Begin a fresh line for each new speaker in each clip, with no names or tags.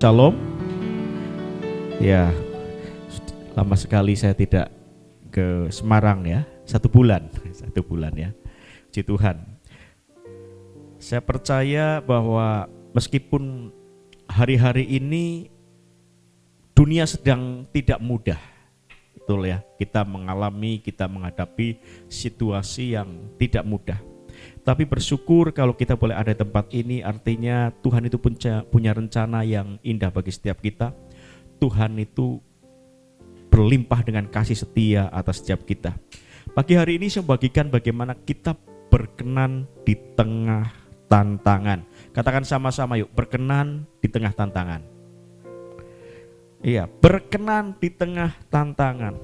Shalom. Ya, lama sekali saya tidak ke Semarang ya, 1 bulan ya. Puji Tuhan. Saya percaya bahwa meskipun hari-hari ini dunia sedang tidak mudah, betul ya, kita menghadapi situasi yang tidak mudah. Tapi bersyukur kalau kita boleh ada di tempat ini, artinya Tuhan itu punya rencana yang indah bagi setiap kita. Tuhan itu berlimpah dengan kasih setia atas setiap kita. Pagi hari ini saya bagikan bagaimana kita berkenan di tengah tantangan. Katakan sama-sama yuk, berkenan di tengah tantangan. Iya, berkenan di tengah tantangan.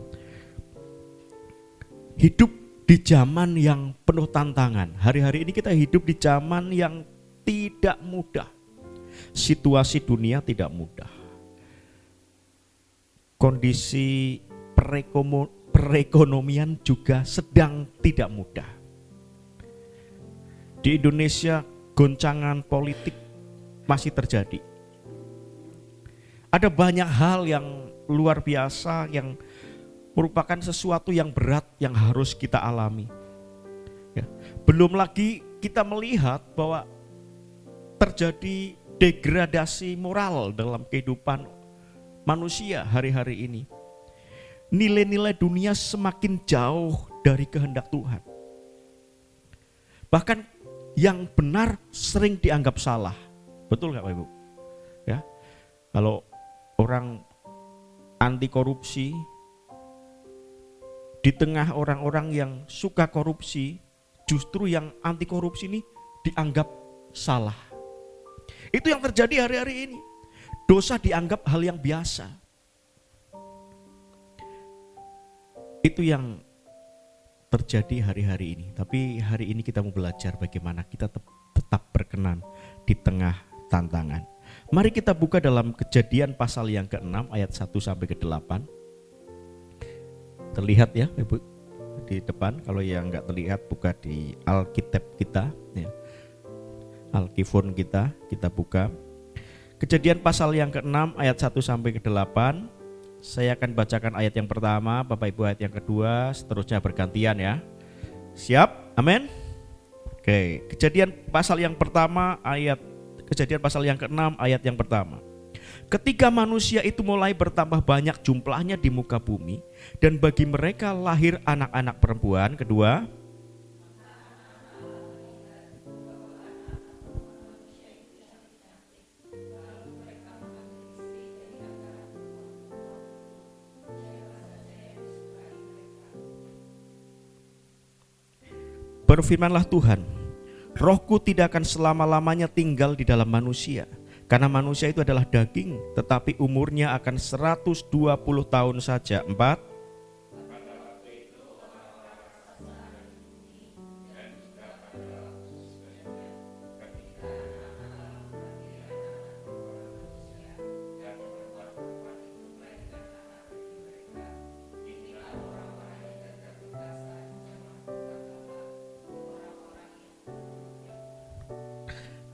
Hidup di zaman yang penuh tantangan. Hari-hari ini kita hidup di zaman yang tidak mudah. Situasi dunia tidak mudah. Kondisi perekonomian juga sedang tidak mudah. Di Indonesia goncangan politik masih terjadi. Ada banyak hal yang luar biasa yang merupakan sesuatu yang berat yang harus kita alami. Ya. Belum lagi kita melihat bahwa terjadi degradasi moral dalam kehidupan manusia hari-hari ini. Nilai-nilai dunia semakin jauh dari kehendak Tuhan. Bahkan yang benar sering dianggap salah. Betul nggak Pak Ibu? Ya. Kalau orang anti korupsi, di tengah orang-orang yang suka korupsi, justru yang anti korupsi ini dianggap salah. Itu yang terjadi hari-hari ini. Dosa dianggap hal yang biasa. Itu yang terjadi hari-hari ini. Tapi hari ini kita mau belajar bagaimana kita tetap berkenan di tengah tantangan. Mari kita buka dalam Kejadian pasal yang ke-6 ayat 1 sampai ke-8. Terlihat ya Ibu di depan, kalau yang enggak terlihat buka di Alkitab kita ya. Alkifon kita buka. Kejadian pasal yang ke-6 ayat 1 sampai ke-8. Saya akan bacakan ayat yang pertama, Bapak Ibu ayat yang kedua, seterusnya bergantian ya. Siap? Amin. Oke, Kejadian pasal yang pertama Kejadian pasal yang ke-6 ayat yang pertama. Ketika manusia itu mulai bertambah banyak jumlahnya di muka bumi, dan bagi mereka lahir anak-anak perempuan, kedua, berfirmanlah Tuhan, Rohku tidak akan selama-lamanya tinggal di dalam manusia. Karena manusia itu adalah daging, tetapi umurnya akan 120 tahun saja. 4.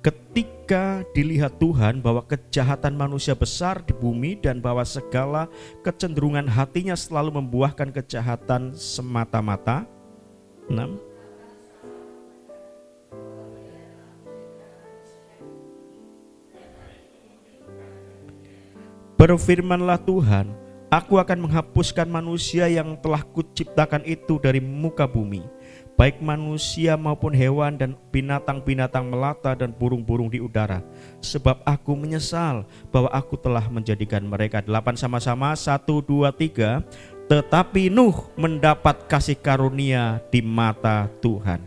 Ketika dilihat Tuhan bahwa kejahatan manusia besar di bumi dan bahwa segala kecenderungan hatinya selalu membuahkan kejahatan semata-mata. 6. Berfirmanlah Tuhan, Aku akan menghapuskan manusia yang telah kuciptakan itu dari muka bumi, baik manusia maupun hewan dan binatang-binatang melata dan burung-burung di udara. Sebab aku menyesal bahwa aku telah menjadikan mereka. 8 sama-sama, 1, 2, 3. Tetapi Nuh mendapat kasih karunia di mata Tuhan.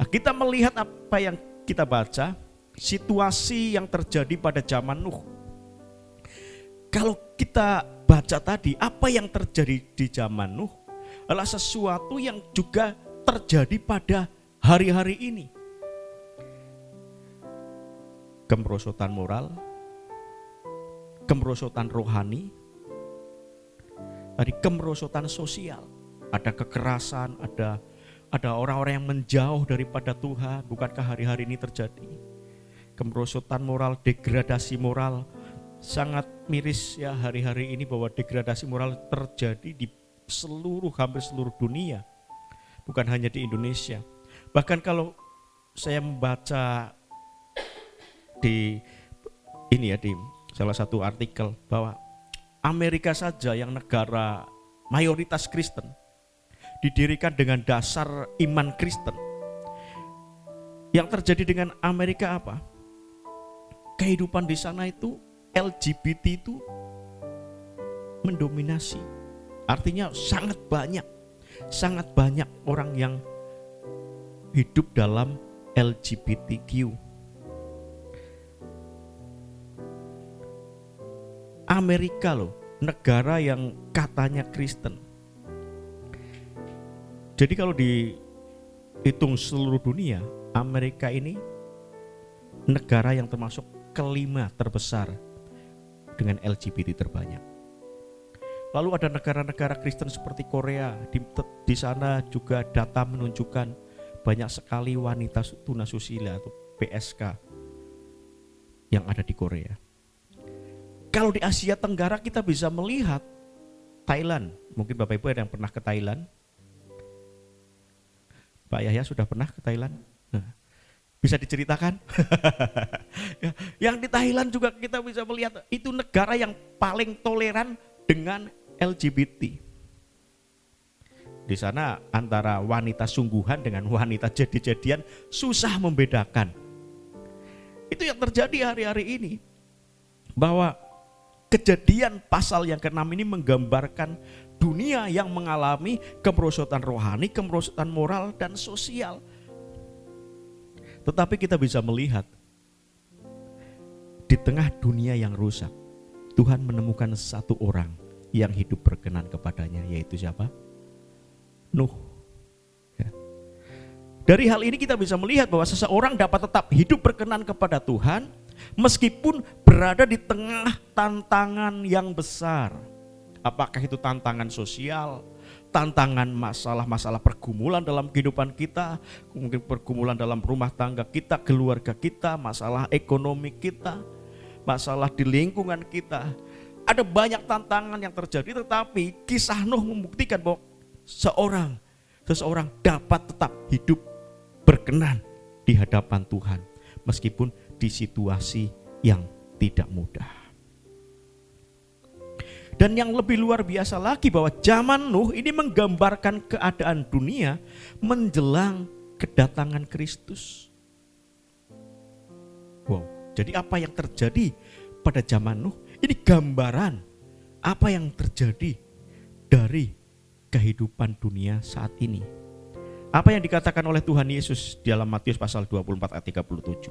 Nah, kita melihat apa yang kita baca, situasi yang terjadi pada zaman Nuh. Kalau kita baca tadi, apa yang terjadi di zaman Nuh adalah sesuatu yang juga terjadi pada hari-hari ini. Kemerosotan moral, kemerosotan rohani, tadi kemerosotan sosial, ada kekerasan, ada orang-orang yang menjauh daripada Tuhan. Bukankah hari-hari ini terjadi? Kemerosotan moral, degradasi moral, sangat miris ya hari-hari ini bahwa degradasi moral terjadi di hampir seluruh dunia, bukan hanya di Indonesia. Bahkan kalau saya membaca di salah satu artikel bahwa Amerika saja yang negara mayoritas Kristen didirikan dengan dasar iman Kristen. Yang terjadi dengan Amerika apa? Kehidupan di sana itu LGBT itu mendominasi. Artinya sangat banyak orang yang hidup dalam LGBTQ. Amerika loh, negara yang katanya Kristen. Jadi kalau dihitung seluruh dunia, Amerika ini negara yang termasuk kelima terbesar dengan LGBT terbanyak. Lalu ada negara-negara Kristen seperti Korea, di sana juga data menunjukkan banyak sekali wanita tunasusila atau PSK yang ada di Korea. Kalau di Asia Tenggara kita bisa melihat Thailand. Mungkin Bapak Ibu ada yang pernah ke Thailand? Pak Yahya sudah pernah ke Thailand? Bisa diceritakan? Yang di Thailand juga kita bisa melihat itu negara yang paling toleran dengan LGBT. Di sana antara wanita sungguhan dengan wanita jadi-jadian susah membedakan. Itu yang terjadi hari-hari ini. Bahwa kejadian pasal yang ke-6 ini menggambarkan dunia yang mengalami kemerosotan rohani, kemerosotan moral dan sosial. Tetapi kita bisa melihat di tengah dunia yang rusak, Tuhan menemukan satu orang yang hidup berkenan kepadanya, yaitu siapa? Nuh. Ya. Dari hal ini kita bisa melihat bahwa seseorang dapat tetap hidup berkenan kepada Tuhan meskipun berada di tengah tantangan yang besar. Apakah itu tantangan sosial, tantangan masalah-masalah pergumulan dalam kehidupan kita, mungkin pergumulan dalam rumah tangga kita, keluarga kita, masalah ekonomi kita, masalah di lingkungan kita. Ada banyak tantangan yang terjadi, tetapi kisah Nuh membuktikan bahwa seseorang dapat tetap hidup berkenan di hadapan Tuhan meskipun di situasi yang tidak mudah. Dan yang lebih luar biasa lagi bahwa zaman Nuh ini menggambarkan keadaan dunia menjelang kedatangan Kristus. Wow, jadi apa yang terjadi pada zaman Nuh ini gambaran apa yang terjadi dari kehidupan dunia saat ini. Apa yang dikatakan oleh Tuhan Yesus di dalam Matius pasal 24 ayat 37.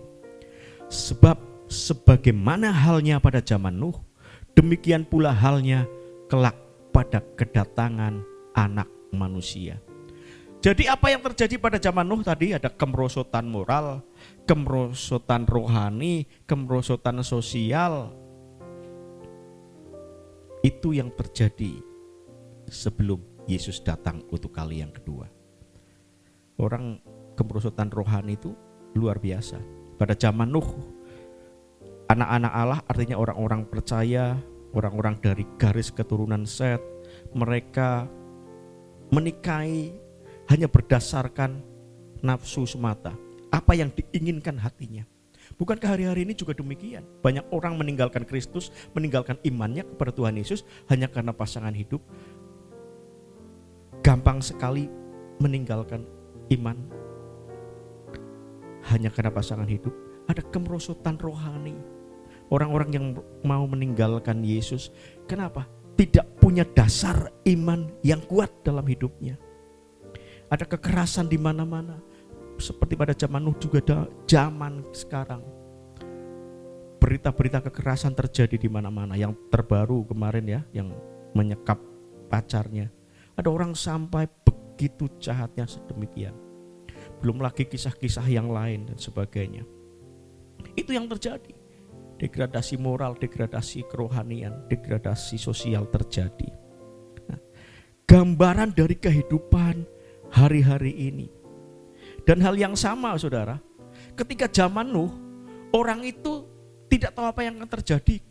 Sebab sebagaimana halnya pada zaman Nuh, demikian pula halnya kelak pada kedatangan Anak Manusia. Jadi apa yang terjadi pada zaman Nuh tadi? Ada kemerosotan moral, kemerosotan rohani, kemerosotan sosial. Itu yang terjadi sebelum Yesus datang untuk kali yang kedua. Orang kemerosotan rohani itu luar biasa. Pada zaman Nuh, anak-anak Allah artinya orang-orang percaya, orang-orang dari garis keturunan Set, mereka menikahi hanya berdasarkan nafsu semata, apa yang diinginkan hatinya. Bukankah hari-hari ini juga demikian? Banyak orang meninggalkan Kristus, meninggalkan imannya kepada Tuhan Yesus hanya karena pasangan hidup. Gampang sekali meninggalkan iman hanya karena pasangan hidup. Ada kemerosotan rohani. Orang-orang yang mau meninggalkan Yesus, kenapa? Tidak punya dasar iman yang kuat dalam hidupnya. Ada kekerasan di mana-mana. Seperti pada zaman Nuh juga ada zaman sekarang. Berita-berita kekerasan terjadi di mana-mana. Yang terbaru kemarin ya, yang menyekap pacarnya. Ada orang sampai begitu jahatnya sedemikian. Belum lagi kisah-kisah yang lain dan sebagainya. Itu yang terjadi. Degradasi moral, degradasi kerohanian, degradasi sosial terjadi. Nah, gambaran dari kehidupan hari-hari ini. Dan hal yang sama saudara, ketika zaman Nuh, orang itu tidak tahu apa yang akan terjadi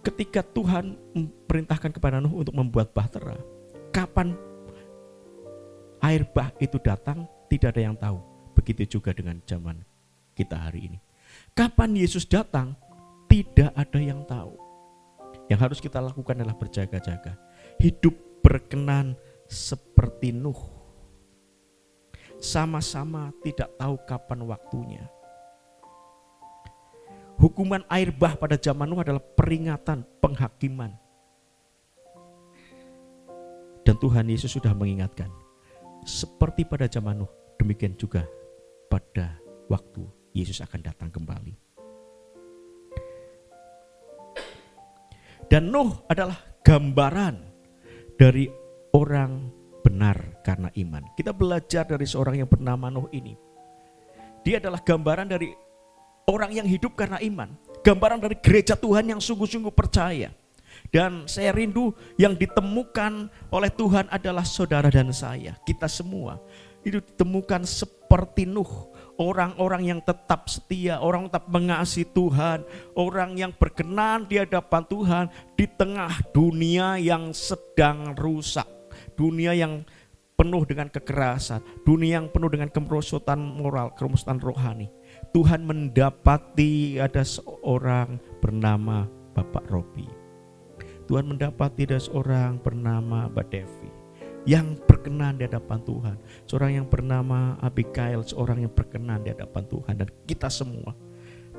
ketika Tuhan memerintahkan kepada Nuh untuk membuat bahtera, kapan air bah itu datang tidak ada yang tahu. Begitu juga dengan zaman kita hari ini. Kapan Yesus datang tidak ada yang tahu. Yang harus kita lakukan adalah berjaga-jaga. Hidup berkenan seperti Nuh. Sama-sama tidak tahu kapan waktunya. Hukuman air bah pada zaman Nuh adalah peringatan, penghakiman. Dan Tuhan Yesus sudah mengingatkan, seperti pada zaman Nuh, demikian juga pada waktu Yesus akan datang kembali. Dan Nuh adalah gambaran dari orang benar karena iman. Kita belajar dari seorang yang bernama Nuh ini. Dia adalah gambaran dari orang yang hidup karena iman. Gambaran dari gereja Tuhan yang sungguh-sungguh percaya. Dan saya rindu yang ditemukan oleh Tuhan adalah saudara dan saya. Kita semua itu ditemukan seperti Nuh. Orang-orang yang tetap setia, orang tetap mengasihi Tuhan. Orang yang berkenan di hadapan Tuhan di tengah dunia yang sedang rusak. Dunia yang penuh dengan kekerasan. Dunia yang penuh dengan kemerosotan moral, kemerosotan rohani. Tuhan mendapati ada seorang bernama Bapak Robi. Tuhan mendapati ada seorang bernama Mbak Devi yang berkenan di hadapan Tuhan. Seorang yang bernama Abigail, seorang yang berkenan di hadapan Tuhan. Dan kita semua,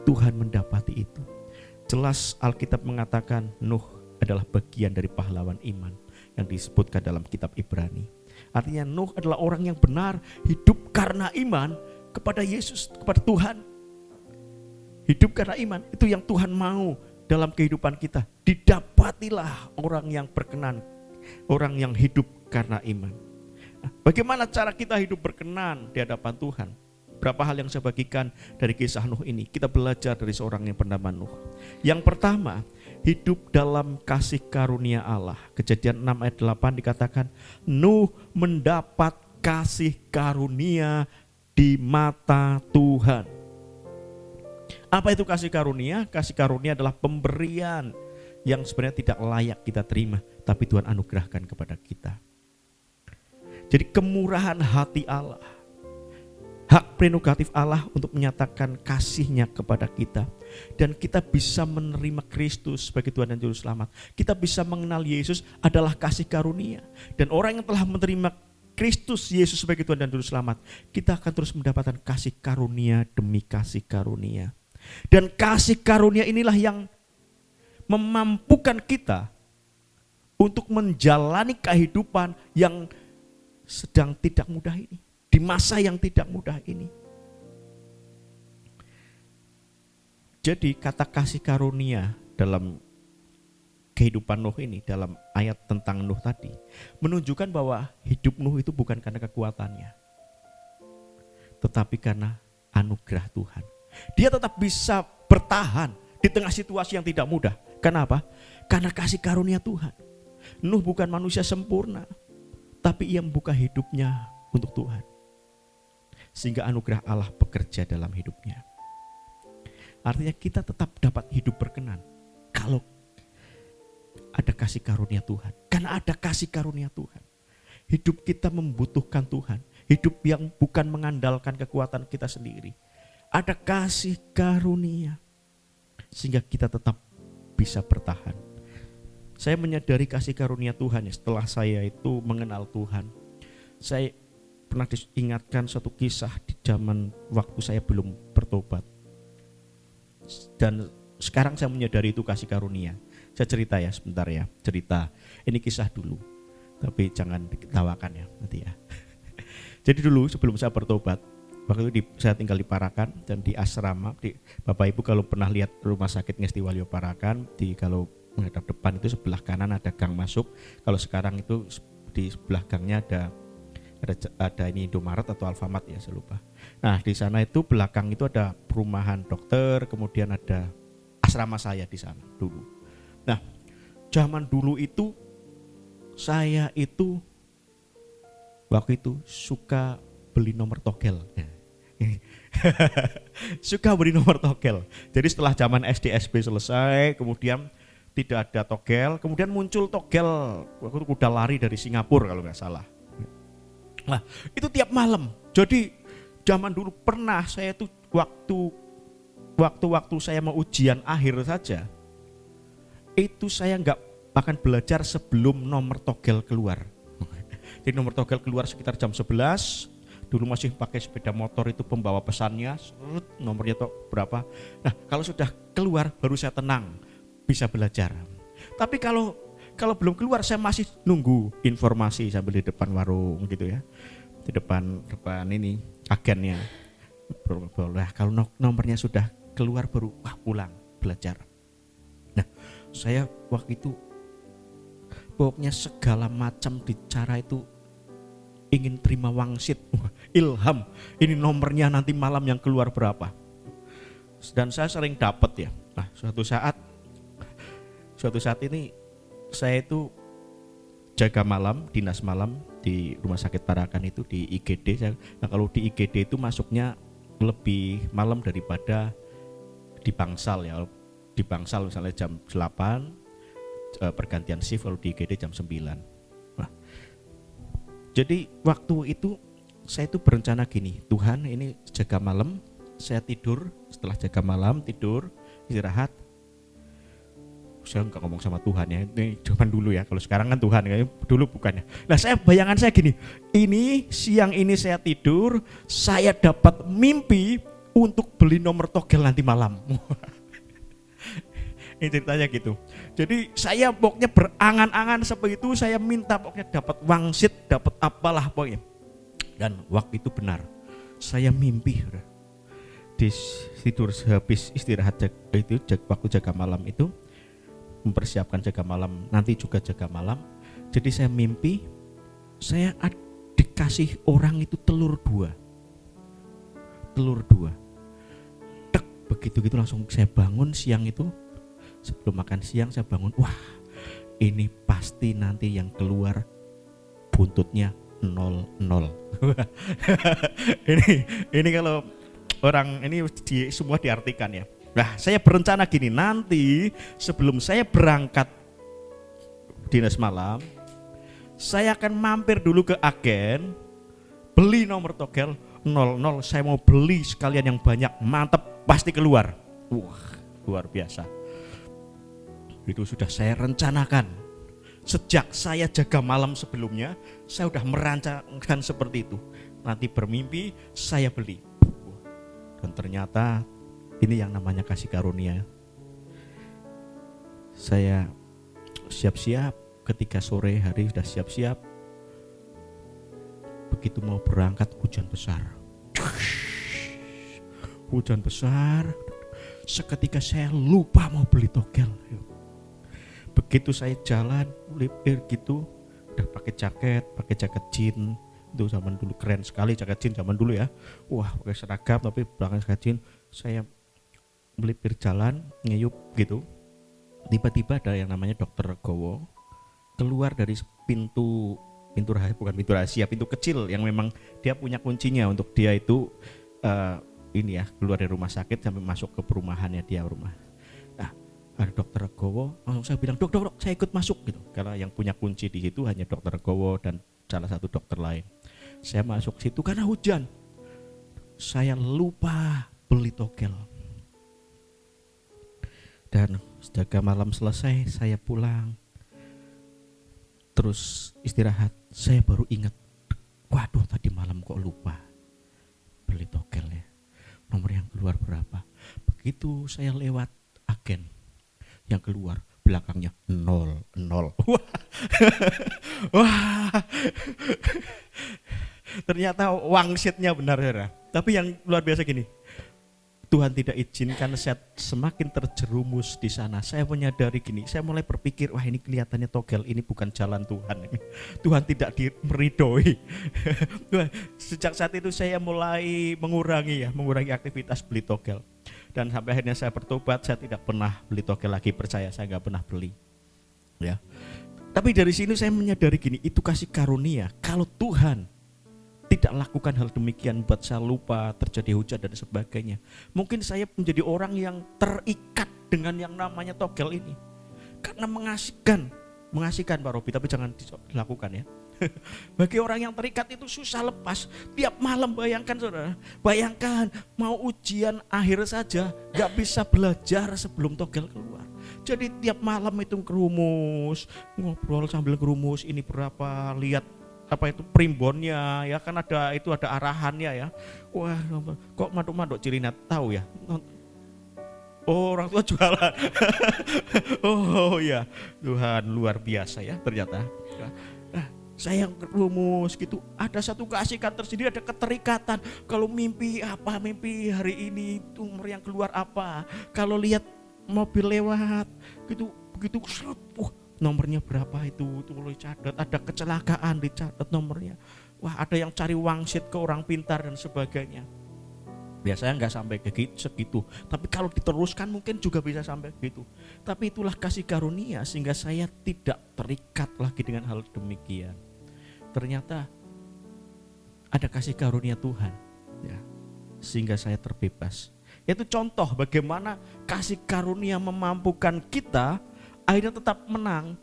Tuhan mendapati itu. Jelas Alkitab mengatakan Nuh adalah bagian dari pahlawan iman yang disebutkan dalam kitab Ibrani. Artinya Nuh adalah orang yang benar, hidup karena iman kepada Yesus, kepada Tuhan. Hidup karena iman, itu yang Tuhan mau dalam kehidupan kita. Didapatilah orang yang berkenan, orang yang hidup karena iman. Nah, bagaimana cara kita hidup berkenan di hadapan Tuhan? Berapa hal yang saya bagikan dari kisah Nuh ini. Kita belajar dari seorang yang bernama Nuh. Yang pertama, hidup dalam kasih karunia Allah. Kejadian 6 ayat 8 dikatakan, Nuh mendapat kasih karunia di mata Tuhan. Apa itu kasih karunia? Kasih karunia adalah pemberian yang sebenarnya tidak layak kita terima, tapi Tuhan anugerahkan kepada kita. Jadi kemurahan hati Allah, hak prerogatif Allah untuk menyatakan kasih-Nya kepada kita. Dan kita bisa menerima Kristus sebagai Tuhan dan Juru Selamat. Kita bisa mengenal Yesus adalah kasih karunia. Dan orang yang telah menerima Kristus Yesus sebagai Tuhan dan Juru Selamat, kita akan terus mendapatkan kasih karunia demi kasih karunia. Dan kasih karunia inilah yang memampukan kita untuk menjalani kehidupan yang sedang tidak mudah ini. Di masa yang tidak mudah ini. Jadi kata kasih karunia dalam kehidupan Nuh ini, dalam ayat tentang Nuh tadi, menunjukkan bahwa hidup Nuh itu bukan karena kekuatannya, tetapi karena anugerah Tuhan. Dia tetap bisa bertahan di tengah situasi yang tidak mudah. Kenapa? Karena kasih karunia Tuhan. Nuh bukan manusia sempurna, tapi ia membuka hidupnya untuk Tuhan. Sehingga anugerah Allah bekerja dalam hidupnya. Artinya kita tetap dapat hidup berkenan kalau ada kasih karunia Tuhan. Karena ada kasih karunia Tuhan. Hidup kita membutuhkan Tuhan. Hidup yang bukan mengandalkan kekuatan kita sendiri. Ada kasih karunia. Sehingga kita tetap bisa bertahan. Saya menyadari kasih karunia Tuhan ya, setelah saya itu mengenal Tuhan. Saya pernah diingatkan suatu kisah di zaman waktu saya belum bertobat. Dan sekarang saya menyadari itu kasih karunia. Saya cerita ya sebentar ya, cerita. Ini kisah dulu, tapi jangan diketawakan ya nanti ya. Jadi dulu sebelum saya bertobat, waktu itu saya tinggal di Parakan dan di asrama. Bapak Ibu kalau pernah lihat rumah sakit Ngesti Waluyo Parakan, kalau menghadap depan itu sebelah kanan ada gang masuk. Kalau sekarang itu di sebelah gangnya ada ini Indomaret atau Alfamart ya, saya lupa. Nah di sana itu belakang itu ada perumahan dokter, kemudian ada asrama saya di sana dulu. Nah zaman dulu itu saya itu waktu itu suka beli nomor togel. Suka beli nomor togel. Jadi setelah zaman SD SP selesai, kemudian tidak ada togel, kemudian muncul togel, waktu itu kuda lari dari Singapura kalau nggak salah. Nah, itu tiap malam. Jadi zaman dulu pernah saya tuh waktu saya mau ujian akhir saja, itu saya nggak akan belajar sebelum nomor togel keluar. Jadi nomor togel keluar sekitar jam 11. Dulu masih pakai sepeda motor itu pembawa pesannya, nomornya berapa. Nah, kalau sudah keluar baru saya tenang, bisa belajar. Tapi kalau belum keluar saya masih nunggu informasi sambil di depan warung gitu ya. Di depan ini agennya. Nah, kalau nomornya sudah keluar baru pulang belajar. Nah, saya waktu itu pokoknya segala macam bicara itu ingin terima wangsit, ilham, ini nomornya nanti malam yang keluar berapa. Dan saya sering dapat ya. Nah, suatu saat ini saya itu jaga malam, dinas malam di Rumah Sakit Parakan itu di IGD. Nah, kalau di IGD itu masuknya lebih malam daripada di Bangsal ya. Di Bangsal misalnya jam 8 pergantian shift, kalau di IGD jam 9. Nah, jadi waktu itu saya itu berencana gini, Tuhan ini jaga malam, saya tidur, setelah jaga malam tidur, istirahat. Saya enggak ngomong sama Tuhan ya, ini zaman dulu ya, kalau sekarang kan Tuhan, dulu bukannya. Nah, bayangan saya gini, ini siang ini saya tidur, saya dapat mimpi untuk beli nomor togel nanti malam. Ini ceritanya gitu. Jadi saya pokoknya berangan-angan seperti itu, saya minta pokoknya dapat wangsit, dapat apalah pokoknya. Dan waktu itu benar, saya mimpi tidur habis istirahat itu waktu jaga malam itu, mempersiapkan jaga malam, nanti juga jaga malam. Jadi saya mimpi, saya dikasih orang itu telur dua. Tek, begitu langsung saya bangun siang itu. Sebelum makan siang saya bangun, wah ini pasti nanti yang keluar buntutnya 00. ini kalau orang ini semua diartikan ya. Nah, saya berencana gini, nanti sebelum saya berangkat dinas malam, saya akan mampir dulu ke agen, beli nomor togel 00, saya mau beli sekalian yang banyak, mantep, pasti keluar. Wah, luar biasa. Itu sudah saya rencanakan. Sejak saya jaga malam sebelumnya, saya sudah merancangkan seperti itu. Nanti bermimpi, saya beli. Dan ternyata ini yang namanya kasih karunia. Saya siap-siap, ketika sore hari sudah siap-siap. Begitu mau berangkat, hujan besar. Hujan besar. Seketika saya lupa mau beli togel. Begitu saya jalan, melipir gitu, udah pakai jaket jeans, itu zaman dulu keren sekali jaket jeans zaman dulu ya. Wah, pakai seragam tapi belakang jaket jeans, saya melipir jalan, ngeyup gitu. Tiba-tiba ada yang namanya Dokter Gowo keluar dari pintu rahasia, pintu kecil yang memang dia punya kuncinya untuk dia itu ini ya, keluar dari rumah sakit sampai masuk ke perumahannya dia rumah. Ada Dokter Gowo, langsung saya bilang, dok, saya ikut masuk gitu. Karena yang punya kunci di situ hanya Dokter Gowo dan salah satu dokter lain. Saya masuk situ karena hujan. Saya lupa beli togel. Dan jaga malam selesai, saya pulang. Terus istirahat, saya baru ingat, waduh tadi malam kok lupa beli togel ya. Nomor yang keluar berapa? Begitu saya lewat agen, yang keluar belakangnya 00. Wah. Ternyata wangsitnya benar ya. Tapi yang luar biasa gini, Tuhan tidak izinkan saya semakin terjerumus di sana. Saya menyadari gini, saya mulai berpikir, wah ini kelihatannya togel ini bukan jalan Tuhan. Tuhan tidak meridoi. Sejak saat itu saya mulai mengurangi aktivitas beli togel. Dan sampai akhirnya saya bertobat, saya tidak pernah beli togel lagi, percaya saya nggak pernah beli. Ya. Tapi dari sini saya menyadari gini, itu kasih karunia. Kalau Tuhan tidak lakukan hal demikian buat saya lupa, terjadi hujan dan sebagainya, mungkin saya menjadi orang yang terikat dengan yang namanya togel ini. karena mengasihkan Pak Robi, tapi jangan dilakukan ya. Bagi orang yang terikat itu susah lepas. Tiap malam bayangkan saudara, bayangkan mau ujian akhir saja gak bisa belajar sebelum togel keluar. Jadi tiap malam itu kerumus, ngobrol sambil kerumus, ini berapa, lihat apa itu primbonnya ya kan, ada arahannya ya. Wah, kok maduk-maduk Cilinat tahu ya? Oh, orang tua jualan. Oh ya, Tuhan luar biasa ya ternyata. Saya rumus gitu, ada satu keasikan tersendiri, ada keterikatan. Kalau mimpi hari ini umur yang keluar apa, kalau lihat mobil lewat gitu, begitu nomornya berapa itu mulai catat, ada kecelakaan dicatat nomornya. Wah, ada yang cari wangsit ke orang pintar dan sebagainya. Biasanya nggak sampai ke segitu, tapi kalau diteruskan mungkin juga bisa sampai gitu. Tapi itulah kasih karunia sehingga saya tidak terikat lagi dengan hal demikian. Ternyata ada kasih karunia Tuhan ya, sehingga saya terbebas. Itu contoh bagaimana kasih karunia memampukan kita akhirnya tetap menang,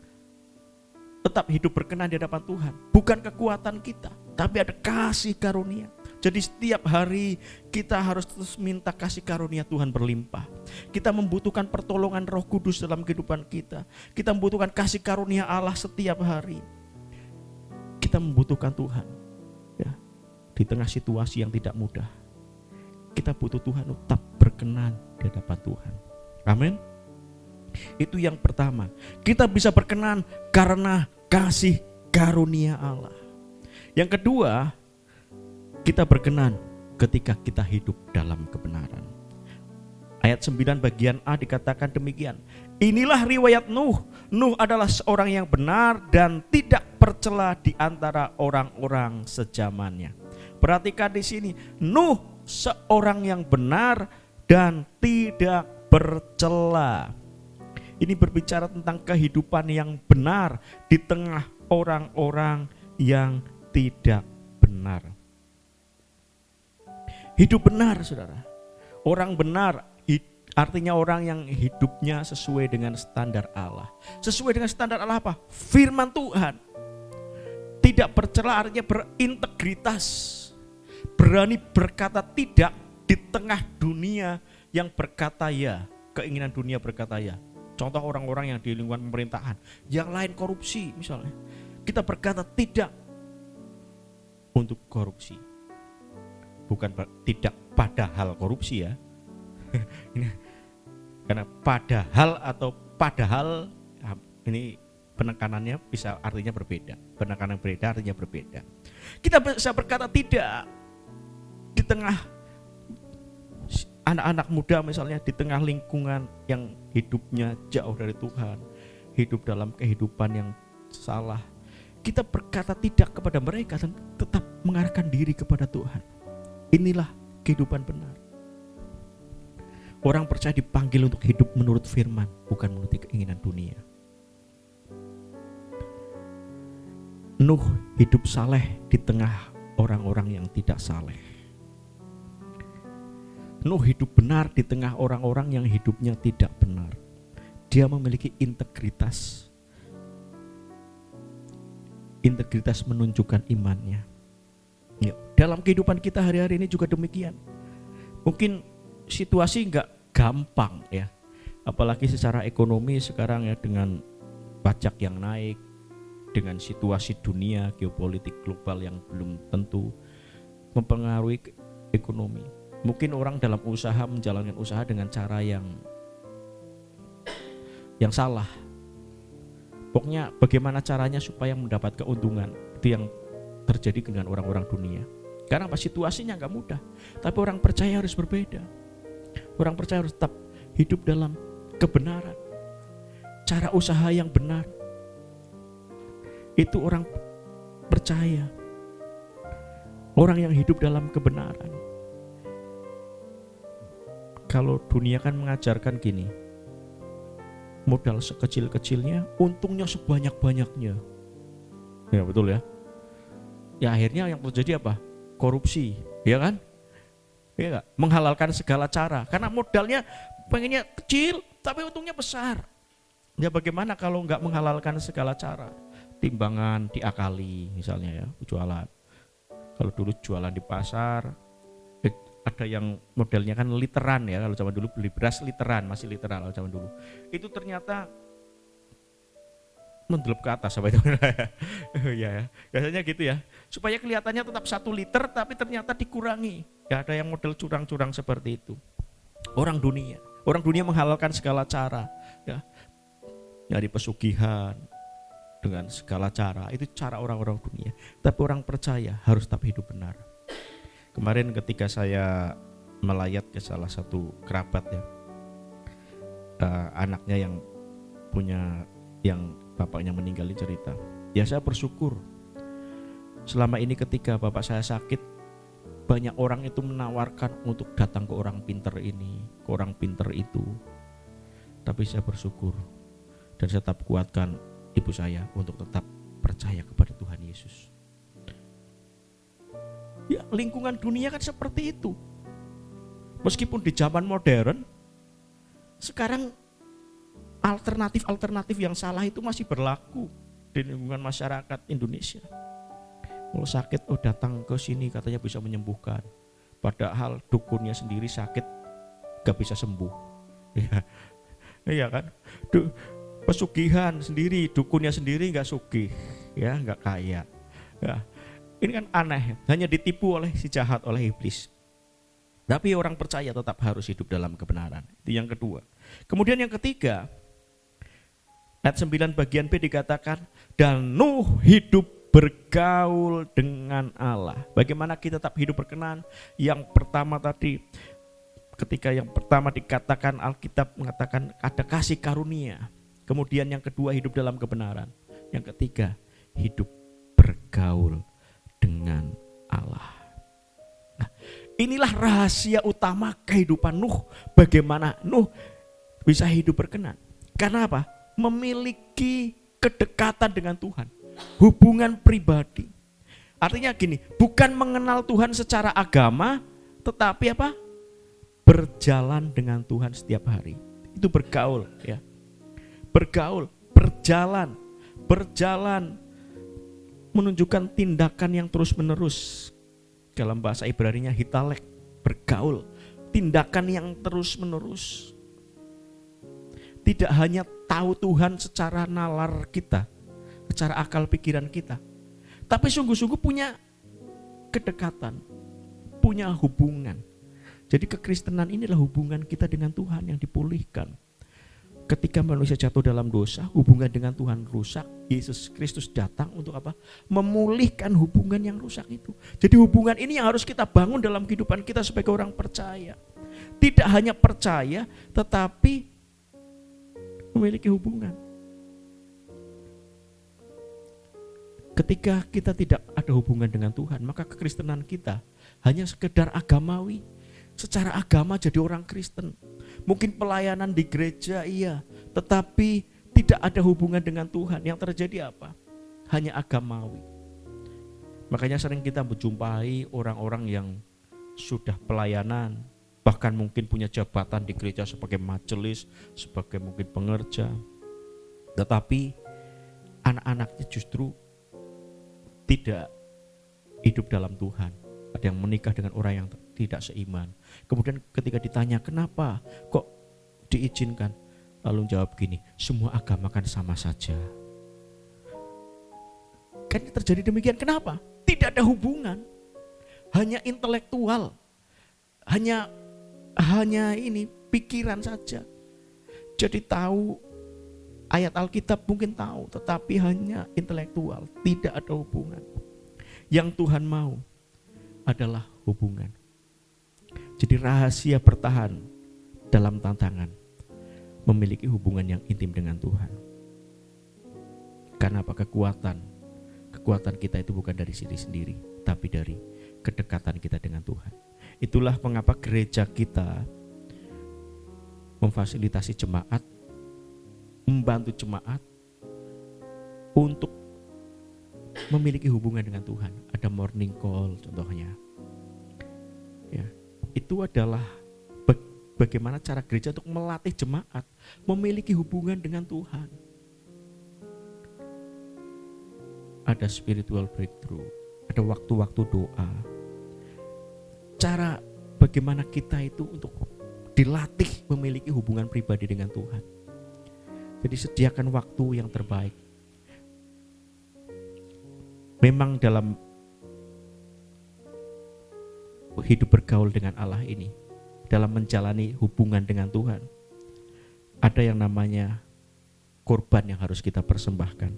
tetap hidup berkenan di hadapan Tuhan. Bukan kekuatan kita, tapi ada kasih karunia. Jadi setiap hari kita harus terus minta kasih karunia Tuhan berlimpah. Kita membutuhkan pertolongan Roh Kudus dalam kehidupan kita. Kita membutuhkan kasih karunia Allah setiap hari. Kita membutuhkan Tuhan ya, di tengah situasi yang tidak mudah. Kita butuh Tuhan tetap berkenan di hadapan Tuhan. Amin. Itu yang pertama. Kita bisa berkenan karena kasih karunia Allah. Yang kedua, kita berkenan ketika kita hidup dalam kebenaran. Ayat 9 bagian A dikatakan demikian. Inilah riwayat Nuh. Nuh adalah seorang yang benar dan tidak tercela di antara orang-orang sezamannya. Perhatikan di sini, Nuh seorang yang benar dan tidak bercela. Ini berbicara tentang kehidupan yang benar di tengah orang-orang yang tidak benar. Hidup benar, saudara. Orang benar artinya orang yang hidupnya sesuai dengan standar Allah. Sesuai dengan standar Allah apa? Firman Tuhan. Tidak bercela artinya berintegritas. Berani berkata tidak di tengah dunia yang berkata ya. Keinginan dunia berkata ya. Contoh orang-orang yang di lingkungan pemerintahan. Yang lain korupsi misalnya. Kita berkata tidak untuk korupsi. Bukan tidak padahal korupsi ya. Karena padahal ini penekanannya bisa artinya berbeda. Penekanan berbeda artinya berbeda. Kita bisa berkata tidak di tengah anak-anak muda misalnya, di tengah lingkungan yang hidupnya jauh dari Tuhan, hidup dalam kehidupan yang salah. Kita berkata tidak kepada mereka dan tetap mengarahkan diri kepada Tuhan. Inilah kehidupan benar. Orang percaya dipanggil untuk hidup menurut firman, bukan menuruti keinginan dunia. Nuh hidup saleh di tengah orang-orang yang tidak saleh. Nuh hidup benar di tengah orang-orang yang hidupnya tidak benar. Dia memiliki integritas. Integritas menunjukkan imannya. Ya, dalam kehidupan kita hari-hari ini juga demikian. Mungkin situasi enggak gampang ya. Apalagi secara ekonomi sekarang ya, dengan pajak yang naik, dengan situasi dunia geopolitik global yang belum tentu mempengaruhi ekonomi. Mungkin orang dalam usaha menjalankan usaha dengan cara yang salah. Pokoknya bagaimana caranya supaya mendapat keuntungan, itu yang terjadi dengan orang-orang dunia. Karena apa? Situasinya enggak mudah. Tapi orang percaya harus berbeda. Orang percaya harus tetap hidup dalam kebenaran. Cara usaha yang benar. Itu orang percaya. Orang yang hidup dalam kebenaran. Kalau dunia kan mengajarkan gini. Modal sekecil-kecilnya, untungnya sebanyak-banyaknya. Ya betul ya. Ya akhirnya yang terjadi apa? Korupsi, ya kan? Ya enggak? Menghalalkan segala cara. Karena modalnya pengennya kecil, tapi untungnya besar. Ya bagaimana kalau nggak menghalalkan segala cara? Timbangan diakali misalnya ya, jualan. Kalau dulu jualan di pasar, ada yang modelnya kan literan ya, kalau zaman dulu beli beras literan, masih literal kalau zaman dulu. Itu ternyata mendelep ke atas apa itu? Ya, biasanya gitu ya. Supaya kelihatannya tetap 1 liter tapi ternyata dikurangi. Ya ada yang model curang-curang seperti itu. Orang dunia menghalalkan segala cara, ya. Nyari pesugihan dengan segala cara, itu cara orang-orang dunia. Tapi orang percaya harus tetap hidup benar. Kemarin ketika saya melayat ke salah satu kerabat ya, anaknya yang bapaknya meninggal cerita, ya saya bersyukur. Selama ini ketika bapak saya sakit, banyak orang itu menawarkan untuk datang ke orang pinter ini, ke orang pinter itu. Tapi saya bersyukur dan saya tetap kuatkan ibu saya untuk tetap percaya kepada Tuhan Yesus. Ya, lingkungan dunia kan seperti itu. Meskipun di zaman modern, sekarang alternatif yang salah itu masih berlaku di lingkungan masyarakat Indonesia. Kalau sakit, datang ke sini katanya bisa menyembuhkan. Padahal dukunnya sendiri sakit, gak bisa sembuh. Iya kan? Pesugihan sendiri, dukunnya sendiri gak sugih, ya gak kaya. Ya, ini kan aneh, hanya ditipu oleh si jahat, oleh iblis. Tapi orang percaya tetap harus hidup dalam kebenaran. Itu yang kedua. Kemudian yang ketiga, ayat 9 bagian B dikatakan, dan Nuh hidup bergaul dengan Allah. Bagaimana kita tetap hidup berkenan? Yang pertama tadi, ketika yang pertama dikatakan, Alkitab mengatakan ada kasih karunia. Kemudian yang kedua hidup dalam kebenaran. Yang ketiga hidup bergaul dengan Allah. Nah, inilah rahasia utama kehidupan Nuh. Bagaimana Nuh bisa hidup berkenan? Karena apa? Memiliki kedekatan dengan Tuhan. Hubungan pribadi. Artinya gini, bukan mengenal Tuhan secara agama, tetapi apa? Berjalan dengan Tuhan setiap hari. Itu bergaul ya. Bergaul, berjalan menunjukkan tindakan yang terus-menerus. Dalam bahasa Ibrani-nya hitalek, bergaul, tindakan yang terus-menerus. Tidak hanya tahu Tuhan secara nalar kita, secara akal pikiran kita, tapi sungguh-sungguh punya kedekatan, punya hubungan. Jadi kekristenan inilah hubungan kita dengan Tuhan yang dipulihkan. Ketika manusia jatuh dalam dosa, hubungan dengan Tuhan rusak. Yesus Kristus datang untuk apa? Memulihkan hubungan yang rusak itu. Jadi hubungan ini yang harus kita bangun dalam kehidupan kita sebagai orang percaya. Tidak hanya percaya, tetapi memiliki hubungan. Ketika kita tidak ada hubungan dengan Tuhan, maka kekristenan kita hanya sekedar agamawi. Secara agama jadi orang Kristen. Mungkin pelayanan di gereja iya, tetapi tidak ada hubungan dengan Tuhan. Yang terjadi apa? Hanya agamawi. Makanya sering kita menjumpai orang-orang yang sudah pelayanan, bahkan mungkin punya jabatan di gereja sebagai majelis, sebagai mungkin pengerja. Tetapi anak-anaknya justru tidak hidup dalam Tuhan. Ada yang menikah dengan orang yang tidak seiman. Kemudian ketika ditanya kenapa kok diizinkan, lalu jawab gini, semua agama kan sama saja. Kan terjadi demikian, kenapa? Tidak ada hubungan, hanya intelektual, hanya ini pikiran saja. Jadi tahu ayat Alkitab mungkin tahu, tetapi hanya intelektual, tidak ada hubungan. Yang Tuhan mau adalah hubungan. Jadi rahasia bertahan dalam tantangan, memiliki hubungan yang intim dengan Tuhan. Karena apa? Kekuatan kita itu bukan dari diri sendiri, tapi dari kedekatan kita dengan Tuhan. Itulah mengapa gereja kita memfasilitasi jemaat, membantu jemaat untuk memiliki hubungan dengan Tuhan. Ada morning call contohnya. Ya, itu adalah bagaimana cara gereja untuk melatih jemaat memiliki hubungan dengan Tuhan. Ada spiritual breakthrough, ada waktu-waktu doa. Cara bagaimana kita itu untuk dilatih memiliki hubungan pribadi dengan Tuhan. Jadi sediakan waktu yang terbaik. Memang dalam hidup bergaul dengan Allah ini, dalam menjalani hubungan dengan Tuhan, ada yang namanya korban yang harus kita persembahkan.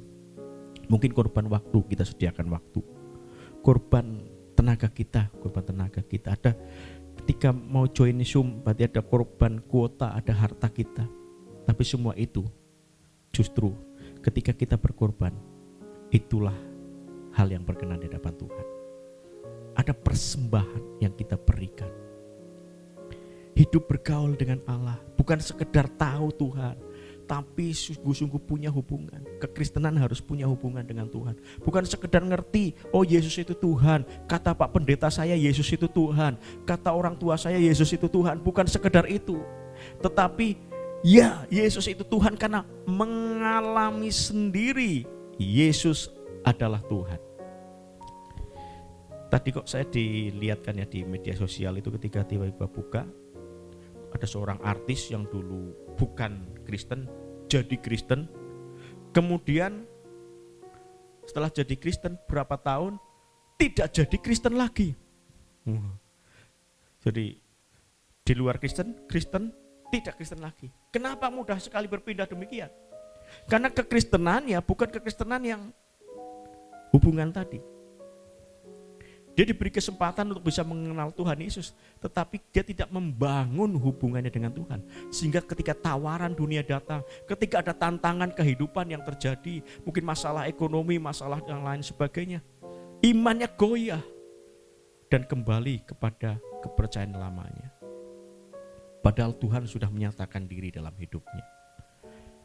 Mungkin korban waktu, kita sediakan waktu. Korban tenaga kita. Ada ketika mau join Zoom, berarti ada korban kuota, ada harta kita. Tapi semua itu justru ketika kita berkorban, itulah hal yang berkenan di hadapan Tuhan. Ada persembahan yang kita berikan. Hidup bergaul dengan Allah bukan sekedar tahu Tuhan, tapi sungguh-sungguh punya hubungan. Kekristenan harus punya hubungan dengan Tuhan. Bukan sekedar ngerti, oh Yesus itu Tuhan. Kata Pak Pendeta saya, Yesus itu Tuhan. Kata orang tua saya, Yesus itu Tuhan. Bukan sekedar itu. Tetapi ya, Yesus itu Tuhan karena mengalami sendiri Yesus adalah Tuhan. Tadi kok saya dilihatkan ya di media sosial itu ketika tiba-tiba buka, ada seorang artis yang dulu bukan Kristen, jadi Kristen. Kemudian setelah jadi Kristen berapa tahun, tidak jadi Kristen lagi. Jadi di luar Kristen, tidak Kristen lagi. Kenapa mudah sekali berpindah demikian? Karena kekristenannya bukan kekristenan yang hubungan tadi. Dia diberi kesempatan untuk bisa mengenal Tuhan Yesus, tetapi dia tidak membangun hubungannya dengan Tuhan. Sehingga ketika tawaran dunia datang, ketika ada tantangan kehidupan yang terjadi, mungkin masalah ekonomi, masalah yang lain sebagainya, imannya goyah dan kembali kepada kepercayaan lamanya. Padahal Tuhan sudah menyatakan diri dalam hidupnya.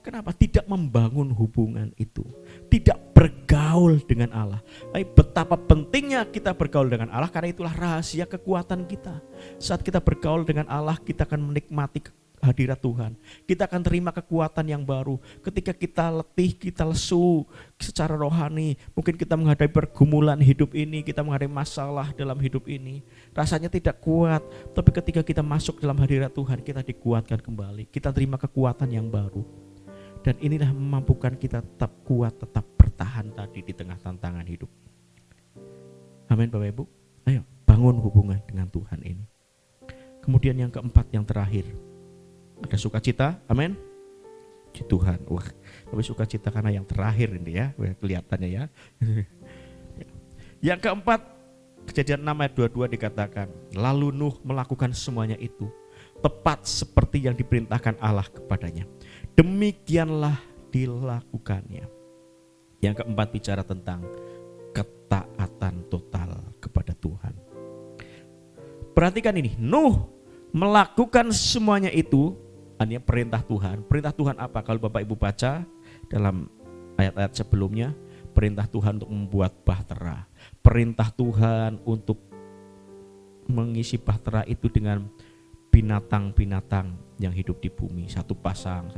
Kenapa tidak membangun hubungan itu? Tidak bergaul dengan Allah. Betapa pentingnya kita bergaul dengan Allah, karena itulah rahasia kekuatan kita. Saat kita bergaul dengan Allah, kita akan menikmati hadirat Tuhan. Kita akan terima kekuatan yang baru. Ketika kita letih, kita lesu secara rohani, mungkin kita menghadapi pergumulan hidup ini, kita menghadapi masalah dalam hidup ini, rasanya tidak kuat. Tapi ketika kita masuk dalam hadirat Tuhan, kita dikuatkan kembali. Kita terima kekuatan yang baru. Dan inilah memampukan kita tetap kuat, tetap bertahan tadi di tengah tantangan hidup. Amin Bapak Ibu. Ayo bangun hubungan dengan Tuhan ini. Kemudian yang keempat, yang terakhir, ada sukacita. Amin. Puji Tuhan. Wah, tapi sukacita karena yang terakhir ini ya, kelihatannya ya. Yang keempat, Kejadian 6 ayat 22 dikatakan, lalu Nuh melakukan semuanya itu tepat seperti yang diperintahkan Allah kepadanya. Demikianlah dilakukannya. Yang keempat bicara tentang ketaatan total kepada Tuhan. Perhatikan ini, Nuh melakukan semuanya itu, artinya perintah Tuhan. Perintah Tuhan apa? Kalau Bapak Ibu baca dalam ayat-ayat sebelumnya, perintah Tuhan untuk membuat bahtera. Perintah Tuhan untuk mengisi bahtera itu dengan binatang-binatang yang hidup di bumi, satu pasang,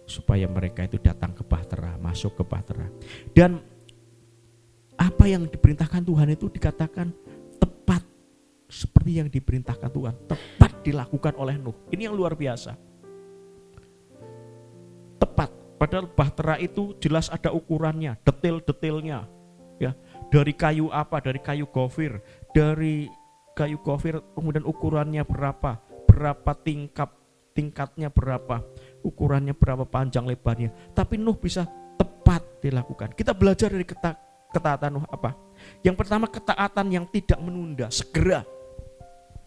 supaya mereka itu datang ke bahtera, masuk ke bahtera. Dan apa yang diperintahkan Tuhan itu dikatakan tepat seperti yang diperintahkan Tuhan, tepat dilakukan oleh Nuh. Ini yang luar biasa. Tepat, padahal bahtera itu jelas ada ukurannya, detail-detailnya. Ya, dari kayu apa? Dari kayu gofir, kemudian ukurannya berapa tingkatnya berapa, ukurannya berapa, panjang lebarnya. Tapi Nuh bisa tepat dilakukan. Kita belajar dari ketaatan Nuh apa? Yang pertama, ketaatan yang tidak menunda, segera.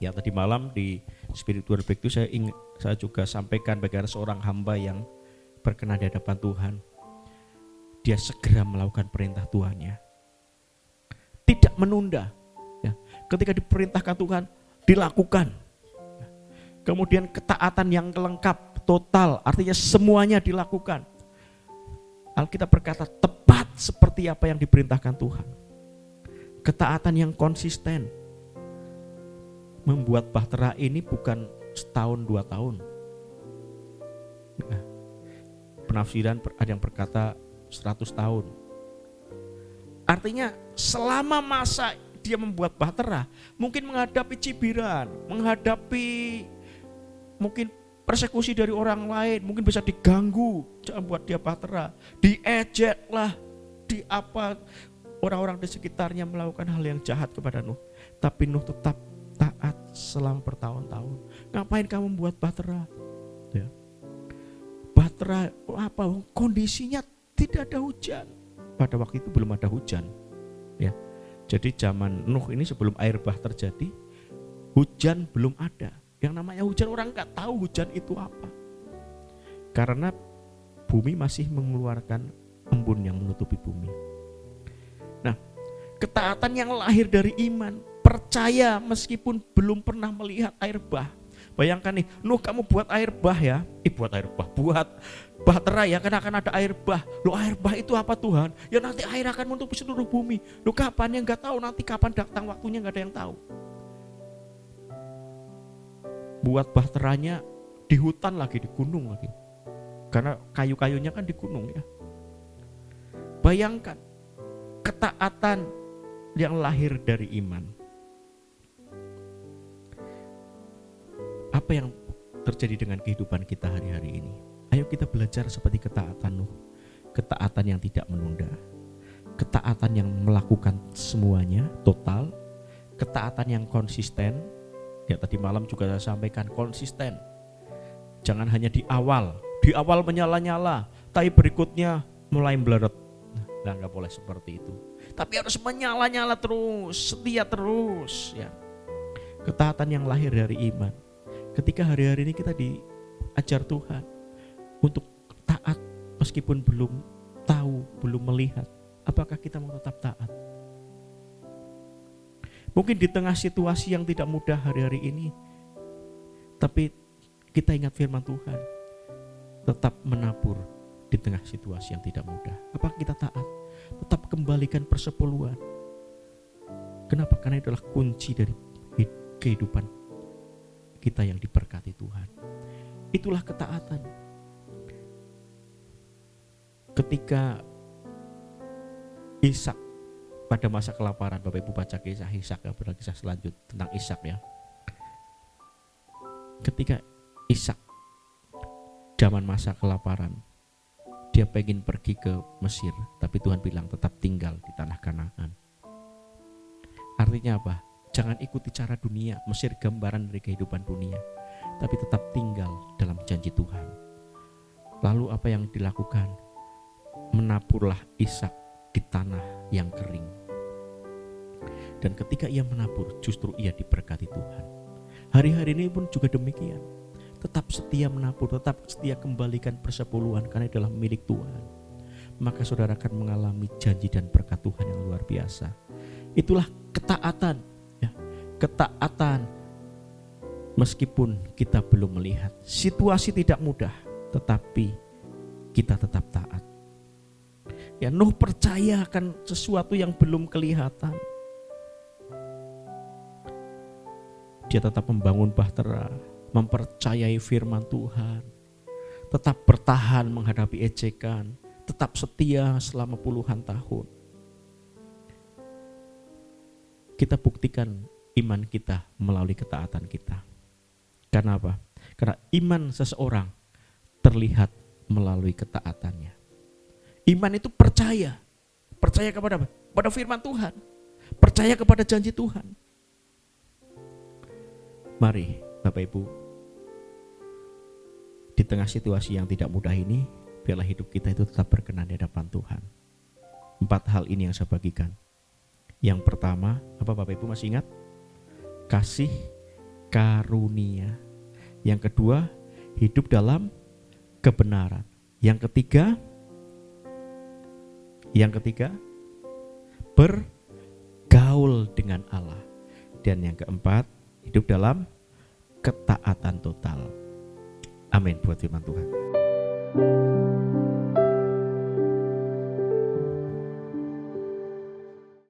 Ya, tadi malam di spiritual break itu saya juga sampaikan bagaimana seorang hamba yang berkenan di hadapan Tuhan. Dia segera melakukan perintah Tuhannya. Tidak menunda. Ya, ketika diperintahkan Tuhan, dilakukan. Kemudian ketaatan yang lengkap, total, artinya semuanya dilakukan. Alkitab berkata tepat seperti apa yang diperintahkan Tuhan. Ketaatan yang konsisten. Membuat bahtera ini bukan setahun 2 tahun. Nah, penafsiran ada yang berkata 100 tahun. Artinya selama masa dia membuat bahtera, mungkin menghadapi cibiran, menghadapi mungkin persekusi dari orang lain, mungkin bisa diganggu, jangan buat dia bahtera, diejek lah, di apa, orang-orang di sekitarnya melakukan hal yang jahat kepada Nuh. Tapi Nuh tetap taat selama bertahun-tahun. Ngapain kamu membuat bahtera? Ya. Bahtera apa? Kondisinya tidak ada hujan. Pada waktu itu belum ada hujan, ya. Jadi zaman Nuh ini sebelum air bah terjadi, hujan belum ada. Yang namanya hujan orang nggak tahu hujan itu apa. Karena bumi masih mengeluarkan embun yang menutupi bumi. Nah, ketaatan yang lahir dari iman, percaya meskipun belum pernah melihat air bah. Bayangkan nih, Nuh kamu buat air bah ya, buat air bah, buat bahtera ya, karena akan ada air bah. Loh air bah itu apa Tuhan? Ya nanti air akan menutupi seluruh bumi. Loh kapan, yang gak tahu, nanti kapan datang waktunya gak ada yang tahu. Buat bahteranya di hutan lagi, di gunung lagi. Karena kayu-kayunya kan di gunung ya. Bayangkan ketaatan yang lahir dari iman. Apa yang terjadi dengan kehidupan kita hari-hari ini? Ayo kita belajar seperti ketaatan Nuh. Ketaatan yang tidak menunda. Ketaatan yang melakukan semuanya total. Ketaatan yang konsisten. Ya tadi malam juga saya sampaikan, konsisten. Jangan hanya di awal. Di awal menyala-nyala, tapi berikutnya mulai meleret. Nah, gak boleh seperti itu. Tapi harus menyala-nyala terus, setia terus ya. Ketaatan yang lahir dari iman. Ketika hari-hari ini kita diajar Tuhan untuk taat meskipun belum tahu, belum melihat, apakah kita mau tetap taat? Mungkin di tengah situasi yang tidak mudah hari-hari ini, tapi kita ingat firman Tuhan, tetap menabur di tengah situasi yang tidak mudah. Apakah kita taat? Tetap kembalikan persepuluhan. Kenapa? Karena itu adalah kunci dari kehidupan kita yang diberkati Tuhan. Itulah ketaatan. Ketika Ishak pada masa kelaparan, Bapak Ibu baca kisah Ishak ya, pada kisah selanjutnya tentang Ishak ya. Ketika Ishak zaman masa kelaparan, dia pengen pergi ke Mesir, tapi Tuhan bilang tetap tinggal di tanah Kanaan. Artinya apa? Jangan ikuti cara dunia, Mesir gambaran dari kehidupan dunia, tapi tetap tinggal dalam janji Tuhan. Lalu apa yang dilakukan? Menaburlah Ishak di tanah yang kering. Dan ketika ia menabur, justru ia diberkati Tuhan. Hari-hari ini pun juga demikian. Tetap setia menabur, tetap setia kembalikan persepuluhan karena adalah milik Tuhan. Maka saudara akan mengalami janji dan berkat Tuhan yang luar biasa. Itulah ketaatan. Ketaatan meskipun kita belum melihat, situasi tidak mudah, tetapi kita tetap taat. Ya, Nuh percaya akan sesuatu yang belum kelihatan. Dia tetap membangun bahtera, mempercayai firman Tuhan, tetap bertahan menghadapi ejekan, tetap setia selama puluhan tahun. Kita buktikan iman kita melalui ketaatan kita. Karena apa? Karena iman seseorang terlihat melalui ketaatannya. Iman itu percaya. Percaya kepada apa? Pada firman Tuhan. Percaya kepada janji Tuhan. Mari Bapak Ibu, di tengah situasi yang tidak mudah ini, biarlah hidup kita itu tetap berkenan di hadapan Tuhan. 4 hal ini yang saya bagikan. Yang pertama, apa Bapak Ibu masih ingat? Kasih karunia. Yang kedua, hidup dalam kebenaran. Yang ketiga, bergaul dengan Allah. Dan yang keempat, hidup dalam ketaatan total. Amin buat firman Tuhan.